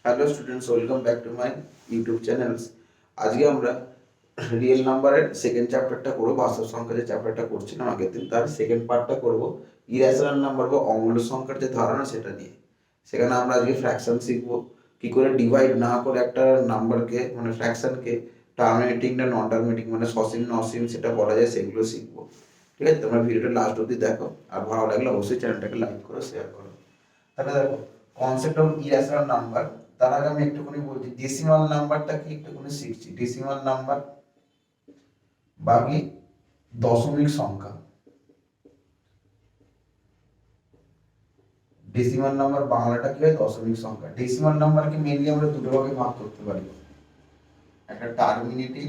Hello students, welcome back to my YouTube channels. আজকে আমরা real নাম্বারের সেকেন্ড চ্যাপ্টারটা করবো। বাস্তব সংখ্যা যে চ্যাপ্টারটা করছিলাম আগের দিন, তার সেকেন্ড পার্টটা করবো ইরেশনাল নাম্বার বা অমূল্য সংখ্যার যে ধারণা সেটা নিয়ে। সেখানে আমরা আজকে ফ্র্যাকশন শিখবো, কি করে ডিভাইড না করে একটা নাম্বারকে মানে ফ্র্যাকশনকে টার্মিনেটিং না নন টার্মিনেটিং মানে সসীম নসীম সেটা বলা যায়, সেগুলো শিখবো। ঠিক আছে, তোমরা ভিডিওটা লাস্ট অবধি দেখো, আর ভালো লাগলে অবশ্যই চ্যানেলটাকে লাইক করো, শেয়ার করো। তাহলে দেখো, কনসেপ্ট অফ ইরেশনাল নাম্বার, তার আগে আমি একটুখানি বলছি ডেসিমাল নাম্বারটা কি একটুখানি শিখছি। ডেসিমাল নাম্বার বাকি দশমিক সংখ্যা। ডেসিমাল নাম্বার বাংলাটা কি হয়? দশমিক সংখ্যা। ডেসিমাল নাম্বারকে মেইনলি আমরা দুটো ভাগে ভাগ করতে পারি, একটা টার্মিনেটিং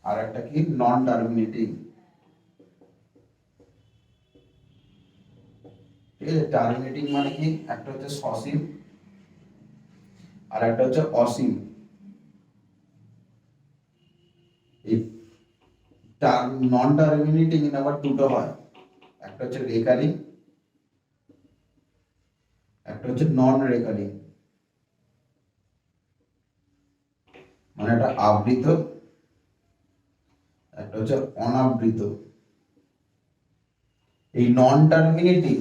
আর একটা কি নন টার্মিনেটিং। ঠিক আছে, টার্মিনেটিং মানে কি, একটা হচ্ছে সসীম আর একটা হচ্ছে অসীম। এই নন টার্মিনেটিং আবার দুটো হয়, একটা হচ্ছে রেকারিং, একটা হচ্ছে নন রেকারিং। মানে একটা আবৃত, একটা হচ্ছে অনাবৃত। এই নন টার্মিনেটিং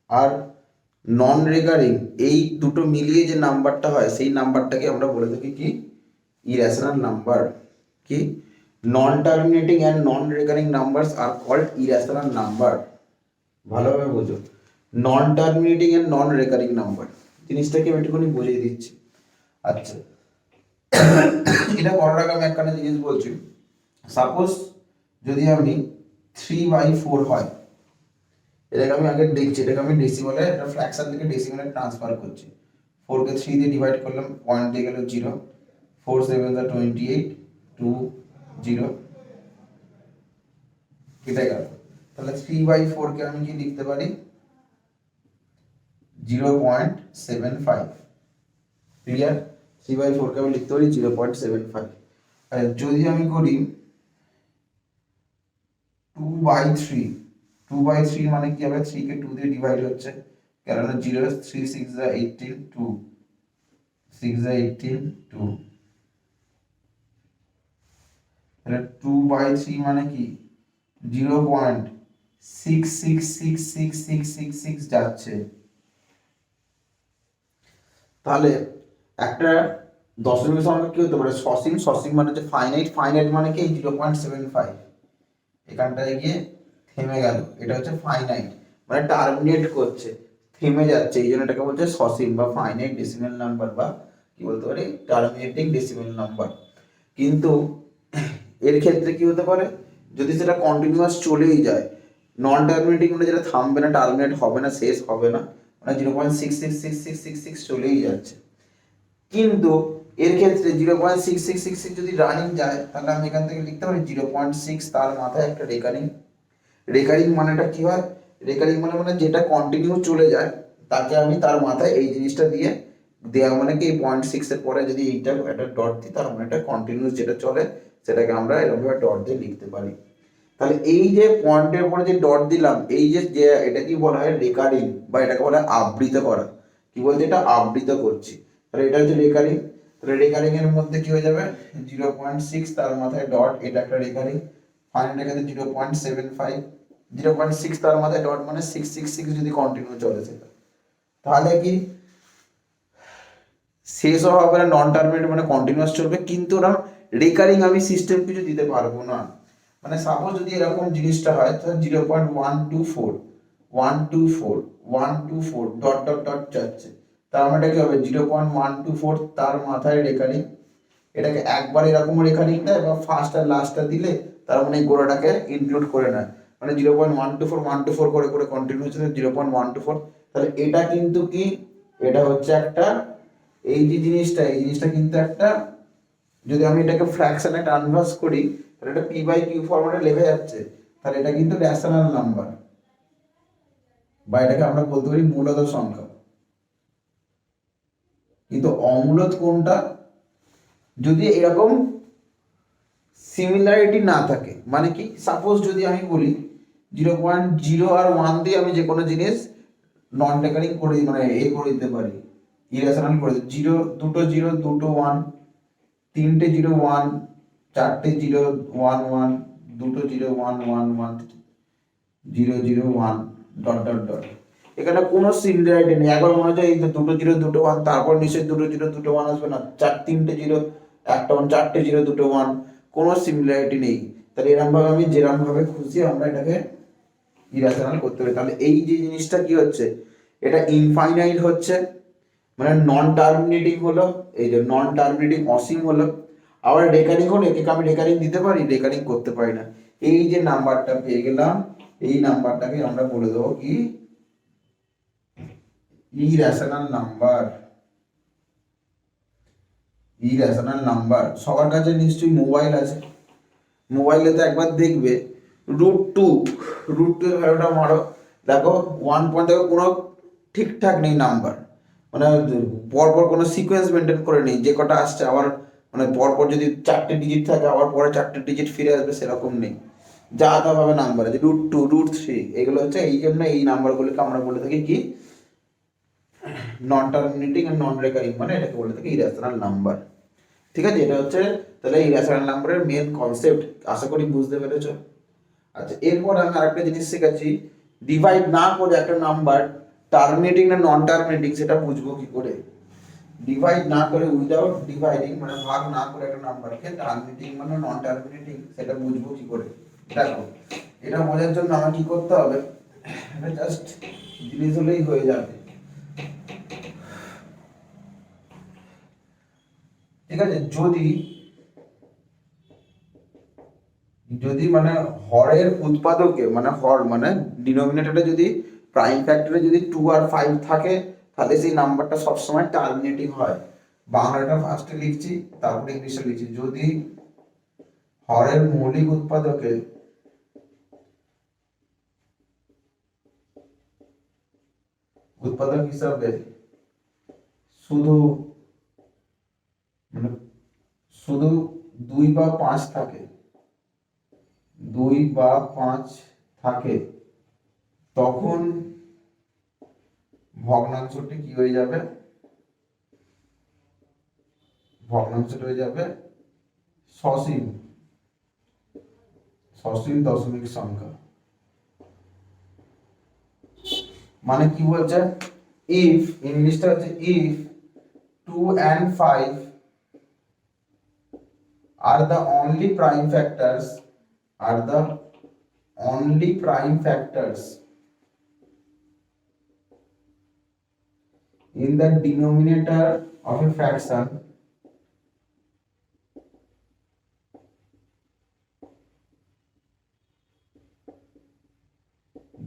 আর নন রেকারিং, এই দুটো মিলিয়ে যে নাম্বারটা হয় সেই নাম্বারটাকে আমরা বলে থাকি কি ইরেশনাল নাম্বার। কি non terminating and non recurring numbers are called irrational number. ভালোভাবে বোঝো, non terminating and non recurring number জিনিসটাকে আমি একটুখানি বুঝিয়ে দিচ্ছি। আচ্ছা, এটা করার আগে আমি একটা জিনিস বলছি। সাপোজ যদি আমি 3/4 হয়, এটাকে আমি আগে দেখছি, এটাকে আমি ডেসিমালে একটা ফ্র্যাকশন থেকে ডেসিমালে ট্রান্সফার করছি। 4কে 3 দিয়ে ডিভাইড করলাম, পয়েন্ট দিয়ে গেল 0, 4 7 28, 2 0 কেটে গেল। তাহলে 3/4কে আমি কি লিখতে পারি? 0.75। ক্লিয়ার? 3/4কে আমি লিখতে পারি 0.75। আর যদি আমি করি 2/3, 2/3 মানে কি হবে? 3 কে 2 দিয়ে ডিভাইড হচ্ছে, কেননা 0 3 6 18, 2 6 18, 2। তাহলে 2/3 মানে কি 0.666666 যাচ্ছে। তাহলে একটা দশমিক সংখ্যা কি হতে পারে? সসীম, সসীম মানে হচ্ছে ফাইনাইট, ফাইনাইট মানে কি 0.75 এখানটায় গিয়ে থেমে গেল, এটা হচ্ছে ফাইনাইট মানে টার্মিনেট করছে, থেমে যাচ্ছে, এই জন্য এটাকে বলছে সসীম বা ফাইনাইট ডেসিমাল নাম্বার বা কি বলতে পারি টার্মিনেটিং ডেসিমাল নাম্বার। কিন্তু এর ক্ষেত্রে কি হতে পারে, যদি সেটা কন্টিনিউয়াস চলেই যায়, নন টার্মিনেটিং মানে যেটা থামবে না, টার্মিনেট হবে না, শেষ হবে না, মানে 0.666666 চলেই যাচ্ছে। কিন্তু এর ক্ষেত্রে 0.6666 যদি রানিং যায়, তাহলে আমি এখান থেকে লিখতে পারি 0.6, তার মাথায় একটা রেকারিং। রেকারিং মানেটা কি হয়? রেকারিং মানে যেটা কন্টিনিউ চলে যায়, তাকে আমি তার মাথায় এই জিনিসটা দিয়ে দেওয়া, মানে কি 0.6 এর পরে যদি এইটা একটা ডট দিই, তার মানে এটা কন্টিনিউস যেটা চলে সেটাকে আমরা এরকমভাবে ডট দিয়ে লিখতে পারি। তাহলে এই যে পয়েন্টের উপরে যে ডট দিলাম, এই যে এটা কি বলা হয়? রেকারিং, বা এটাকে বলা হয় আবৃত করা। কি বলছে? এটা আবৃত করছি। তাহলে এটা হচ্ছে রেকারিং। তাহলে রেকারিং এর মধ্যে কি হয়ে যাবে? 0.6, তার মাথায় ডট, এটা একটা রেকারিং। ফাইনাল এখানে 0.75, 0.6 তার মাথায় ডট, মানে 666 যদি কন্টিনিউ চলে সেটা, তাহলে কি শেষও হবে না, নন টার্মিনেট মানে কন্টিনিউয়াস চলবে, কিন্তু না রেকারিং আমি সিস্টেম কিছু দিতে পারবো না। মানে সাপোজ যদি এরকম জিনিসটা হয়, তাহলে 0.124 124 124 ডট ডট ডট যাচ্ছে, তার মানে কি হবে? 0.124 তার মাথায় রেকারিং। এটাকে একবার এরকম রেকারিং দেয়, বা ফার্স্ট আর লাস্টটা দিলে তার মানে এই গোড়াটাকে ইনক্লুড করে নেয়, মানে 0.124 124 করে করে কন্টিনিউ হচ্ছে 0.124। তাহলে এটা কিন্তু কি, এটা হচ্ছে একটা, এই যে জিনিসটা, এই জিনিসটা কিন্তু একটা, যদি আমি এটাকে ফ্র্যাকশনে কনভার্ট করি, তাহলে এটা p/q ফরম্যাটে লেখা যাচ্ছে, তাহলে এটা কিন্তু রেশনাল নাম্বার, বা এটাকে আমরা বলতে পারি মূলদ সংখ্যা। কিন্তু অমূলদ কোনটা? যদি এরকম সিমিলারিটি না থাকে, মানে কি সাপোজ যদি আমি বলি 0.0 আর 1 দিয়ে আমি যে কোনো জিনিস নন রেকারিং করে মানে করে দিতে পারি, ইরেশনাল করে দিই। জিরো, দুটো জিরো, দুটো ওয়ান, তিনটে জিরো ওয়ান, চারটে জিরো ওয়ান ওয়ান, দুটো zero one one one, zero zero one, dot dot dot. এখানে কোনো সিমিলারিটি নেই। একবার মনে হচ্ছে এই দুটো জিরো দুটো ওয়ান, তারপর নিশ্চয়ই দুটো জিরো দুটো ওয়ান আসবে না, তিনটে জিরো একটা ওয়ান, চারটে জিরো দুটো ওয়ান, কোনো সিমিলারিটি নেই। তাহলে এরকম ভাবে আমি যেরকম ভাবে খুশি আমরা এটাকে ইরেশনাল করতে পারি। তাহলে এই যে জিনিসটা কি হচ্ছে, এটা ইনফাইনাইট হচ্ছে, মানে নন টার্মিনেটিং হলো, এই যে নন টার্মিনেটিং অসীম হলো। আবার রেকারিং হলে একে আমি রেকারিং দিতে পারি, রেকারিং করতে পারি না। এই যে নাম্বারটা পেয়ে গেলাম, এই নাম্বারটাকে আমরা বলে দেবো কি ইরেশনাল নাম্বার। Irrational number. সবার কাছে নিশ্চয়ই মোবাইল আছে, মোবাইলে তো একবার দেখবে √2, √2 এর ভ্যালুটা মারো, দেখো 1 পয়েন্ট, দেখো কোনো ঠিকঠাক নেই নাম্বার, মানে পরপর কোনো সিকোয়েন্স মেনটেন করে নেই, যে কটা আসছে আবার মানে পরপর যদি 4টে ডিজিট থাকে আবার পরে 4টে ডিজিট ফিরে আসবে সেরকম নেই, যা তা ভাবে নাম্বার আছে √2, √3, এগুলো হচ্ছে এই জন্য এই নাম্বারগুলোকে আমরা বলে থাকি কি নন টার্মিনেটিং আর নন রেকারিং, মানে এটাকে বলে থাকি ইরেশনাল নাম্বার। ঠিক আছে, এটা হচ্ছে তাহলে ইরেশনাল নাম্বারের মেন কনসেপ্ট, আশা করি বুঝতে পেরেছো। আচ্ছা, এরপর আমি আরেকটা জিনিস শিখেছি, ডিভাইড না করে একটা নাম্বার টার্মিনেটিং না নন টার্মিনেটিং সেটা বুঝবো কি করে। ডিভাইড না করে, উইদাউট ডিভাইডিং, মানে ভাগ না করে একটা নাম্বারকে টার্মিনেটিং মানে নন টার্মিনেটিং সেটা বুঝবো কি করে। দেখো, এটা বোঝার জন্য আমার কি করতে হবে, এটা জাস্ট জিনিস হলেই হয়ে যাবে। ঠিক আছে, যদি যদি মানে হরের উৎপাদকে মানে হর মানে ডিনোমিনেটরে যদি প্রাইম ফ্যাক্টরে যদি 2 আর 5 থাকে, তাহলে সেই নাম্বারটা সবসময় টার্মিনেটিং হয়। বাংলাটা ফার্স্টে লিখছি, তারপরে ইংলিশে লিখছি। যদি হরের মৌলিক উৎপাদকে উৎপাদক হিসাবে শুধু মানে শুধু 2 বা 5 থাকে, 2 বা 5 থাকে, তখন ভগ্নাংশটি কি হয়ে যাবে, ভগ্নাংশটি হয়ে যাবে সসীম, সসীম দশমিক সংখ্যা। মানে কি বলছে, ইফ, ইংলিশটা হচ্ছে if 2 and 5 are the only prime factors, are the only prime factors in the denominator of a fraction,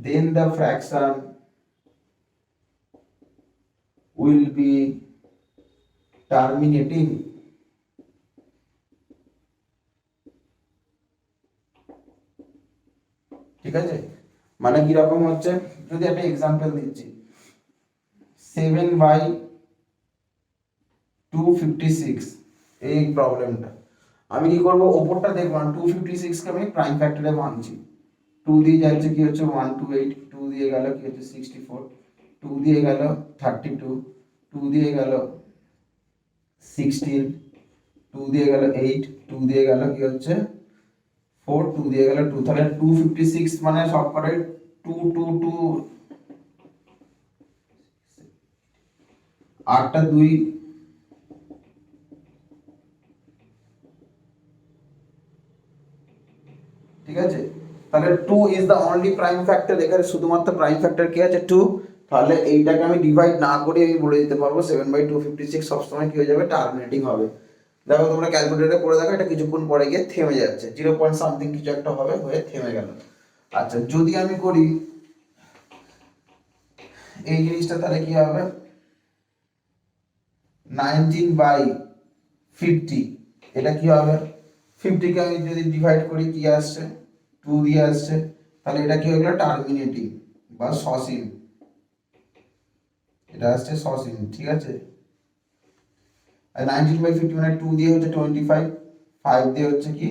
then the fraction will be terminating. ঠিক আছে, মানে কি রকম হচ্ছে, যদি একটা এক্সাম্পল দিচ্ছি, 7/256, এই প্রবলেমটা আমি কি করব, ওপরটা দেখব 256 কে আমি প্রাইম ফ্যাক্টরে ভাঙছি। 2 দিয়ে যাচ্ছে কি হচ্ছে 128, 2 দিয়ে গেল কি হচ্ছে 64, 2 দিয়ে গেল 32, 2 দিয়ে গেল 16, 2 দিয়ে গেল 8, 2 দিয়ে গেল কি হচ্ছে 4, 2 দিয়ে গেল 2, তাহলে 256 মানে সবকটাই 2 2 2, 8টা 2, ঠিক আছে। তাহলে 2 is the only prime factor, এখানে শুধুমাত্র প্রাইম ফ্যাক্টর কি আছে 2, তাহলে এইটাকে আমি ডিভাইড না করে আমি বলে দিতে পারবো 7/256 সবসময় কি হয়ে যাবে, টার্মিনেটিং হবে। দেখো তোমরা ক্যালকুলেটরে করে দেখো, এটা কিছুক্ষণ পরে গিয়ে থেমে যাচ্ছে, 0 পয়েন্ট সামথিং কিছু একটা হবে, হয়ে থেমে গেল। আচ্ছা, যদি আমি করি এই জিনিসটা, তাহলে কি হবে 19/50, এটা কি হবে, 50 কে আমি যদি ডিভাইড করি কি আসছে 2 দিয়ে আসছে, তাহলে এটা কি হয়ে গেল টার্মিনেটিং বা সসীম, এটা আসছে সসীম। ঠিক আছে, আর 19/50 মানে 2 দিয়ে হচ্ছে 25, 5 দিয়ে হচ্ছে কি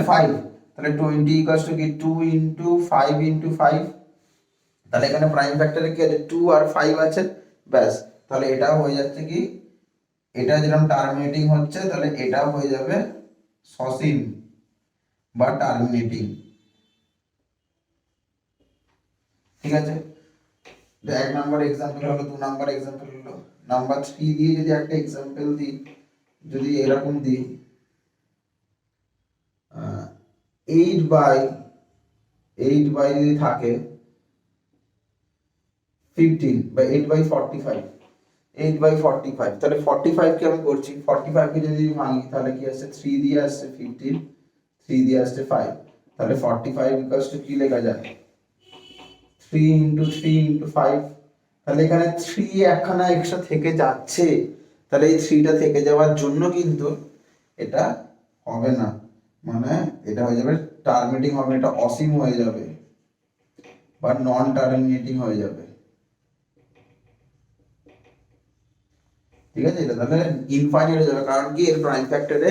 5, তাহলে 20 = কি 2 × 5 × 5, তাহলে এখানে প্রাইম ফ্যাক্টরে কি আছে 2 আর 5 আছে, ব্যাস। তাহলে এটাও হয়ে যাচ্ছে কি, এটা যেরকম টার্মিনেটিং হচ্ছে তাহলে এটাও হয়ে যাবে সসীম বা টার্মিনেটিং। ঠিক আছে, তো 1 নাম্বার এক্সাম্পল হলো, 2 নাম্বার এক্সাম্পল হলো। নাম্বার 3 দিয়ে যদি একটা এক্সাম্পল দিই, যদি এরকম দিই 8/8 যদি থাকে 15 বা 8/45, 8/45, তাহলে 45 কে আমি করছি, 45 কে যদি ভাঙি তাহলে কি আসছে 3 দিয়ে আসছে 15, 3 দিয়ে আসছে 5, তাহলে 45 ইকুয়ালস টু কি লেখা যায় 3 ইন্টু 3 ইন্টু 5। তাহলে এখানে 3 একখানা এক্সট্রা থেকে যাচ্ছে, তাহলে এই 3টা থেকে যাওয়ার জন্য কিন্তু এটা হবে না, মানে এটা হয়ে যাবে টার্মিনেটিং হবে, এটা অসীম হয়ে যাবে বা নন টার্মিনেটিং হয়ে যাবে। ঠিক আছে, এটা তাহলে ইনফাইনাইট হয়ে যাবে, কারণ কি এর প্রাইম ফ্যাক্টরে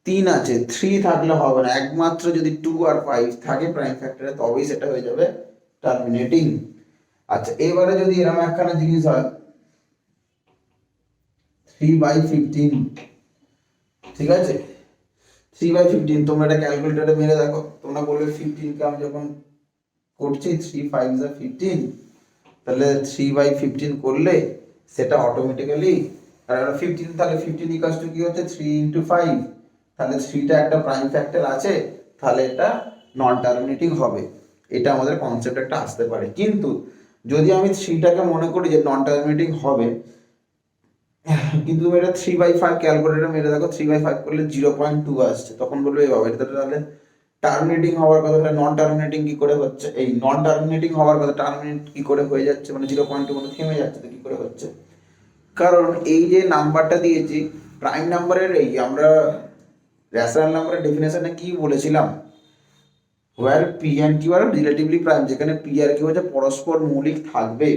3 আছে, 3 থাকলে হবে না, একমাত্র যদি 2 আর 5 থাকে প্রাইম ফ্যাক্টরে তবেই সেটা হয়ে যাবে টার্মিনেটিং। আচ্ছা, এবারে যদি এরকম একখানা জিনিস হয় 3/15, ঠিক আছে, 3/15, তোমরা এটা ক্যালকুলেটরে মেরে দেখো, তোমরা বলবে 15 কে আমি যখন করছি 3 5 যা 15, তাহলে 3/15 করলে সেটা অটোমেটিক্যালি, আর 15, তাহলে 15 ইকুয়ালস টু কি হচ্ছে 3 ইন্টু 5, তাহলে 3টা একটা প্রাইম ফ্যাক্টর আছে, তাহলে এটা নন টার্মিনেটিং হবে। এটা আমাদের কনসেপ্ট একটা আসতে পারে। কিন্তু যদি আমি 3টাকে মনে করি যে নন টার্মিনেটিং হবে, কিন্তু তুমি এটা 3/5 ক্যালকুলেটরে মেরে দেখো, 3/5 করলে 0.2 আসছে, তখন বলবে এই বাবা এটা তাহলে টার্মিনেটিং হওয়ার কথা, নন টার্মিনেটিং কি করে হচ্ছে, এই নন টার্মিনেটিং হওয়ার কথা টার্মিনেট কি করে হয়ে যাচ্ছে, মানে 0.2 মানে থেমে যাচ্ছে, তো কি করে হচ্ছে, কারণ এই যে নাম্বারটা দিয়েছি প্রাইম নাম্বারের, এই আমরা রেশনাল নাম্বারের ডেফিনেশনে কি বলেছিলাম, where P and Q are relatively prime, যেখানে পি আর কিউ হচ্ছে পরস্পর মৌলিক থাকবে।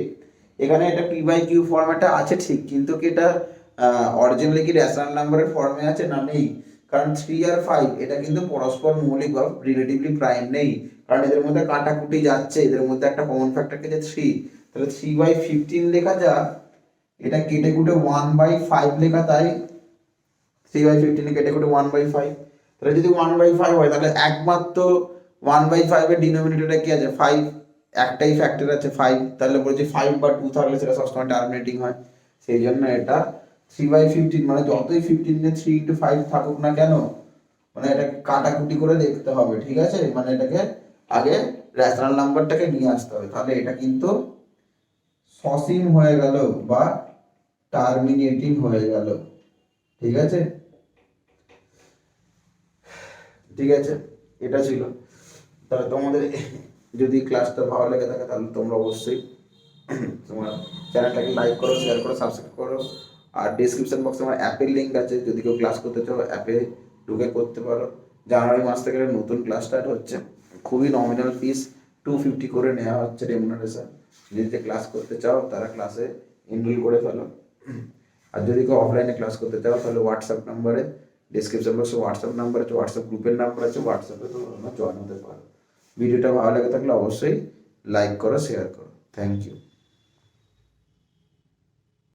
এখানে এটা পি বাই কিউ ফর্মেটটা আছে ঠিক, কিন্তু কি এটা অরিজিনালি কি রেশনাল নাম্বারের ফর্মে আছে না, নেই, কারণ 3 আর 5 এটা কিন্তু পরস্পর মৌলিক বা রিলেটিভলি প্রাইম নেই, কারণ এদের মধ্যে কাটাকুটি যাচ্ছে, এদের মধ্যে একটা কমন ফ্যাক্টর কে যে 3, তাহলে 3/15 লেখা যা, এটা কেটে কুটে 1/5 লেখা, তাই 3/15 কেটে কুটে 1/5, তাহলে যদি 1/5 হয় তাহলে একমাত্র 1/5 এর ডিনোমিনেটরে কি আছে 5, একটাই ফ্যাক্টর আছে 5, তাহলে বলছি 5 বা 2 থাকলে সেটা সবসময় টার্মিনেটিং হয়, সেই জন্য এটা 3/15, মানে যতই 15 3 ইন্টু 5 থাকুক না কেন, মানে এটাকে কাটাকুটি করে দেখতে হবে, ঠিক আছে, মানে এটাকে আগে রেশনাল নাম্বারটাকে নিয়ে আসতে হবে, তাহলে এটা কিন্তু সসীম হয়ে গেল বা টার্মিনেটিং হয়ে গেল। ঠিক আছে, ঠিক আছে, এটা ছিল। তাহলে তোমাদের যদি ক্লাসটা ভালো লেগে থাকে তাহলে তোমরা অবশ্যই তোমার চ্যানেলটাকে লাইক করো, শেয়ার করো, সাবস্ক্রাইব করো, আর ডিসক্রিপশন বক্সে আমার অ্যাপের লিঙ্ক আছে, যদি কেউ ক্লাস করতে চাও অ্যাপে ঢুকে করতে পারো। জানুয়ারি মাস থেকে নতুন ক্লাস স্টার্ট হচ্ছে, খুবই নমিনাল ফিস 250 করে নেওয়া হচ্ছে রেমুনারেশন। যদি ক্লাস করতে চাও তারা ক্লাসে এনরোল করে ফেলো, আর যদি কেউ অফলাইনে ক্লাস করতে চাও তাহলে হোয়াটসঅ্যাপ নাম্বারে, ডিসক্রিপশন বক্সে হোয়াটসঅ্যাপ নাম্বার আছে, হোয়াটসঅ্যাপ গ্রুপের নাম্বার আছে, হোয়াটসঅ্যাপে তোমরা জয়েন হতে পারো। ভিডিওটা ভালো লেগে থাকলে অবশ্যই লাইক করো, শেয়ার করো। Thank you.